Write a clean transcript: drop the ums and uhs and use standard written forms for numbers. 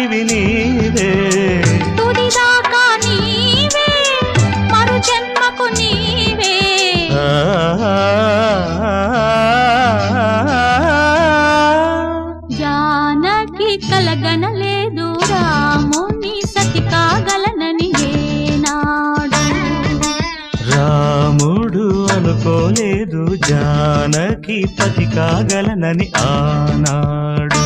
దారివి నీవే తుదిదాకా నీవే మరు జన్మకు నీవే జానకి కలగనలేదు రాముని సతి కాగలనని ఏనాడు రాముడు అనుకోలేదు జానకి పతి కాగలనని ఆనాడు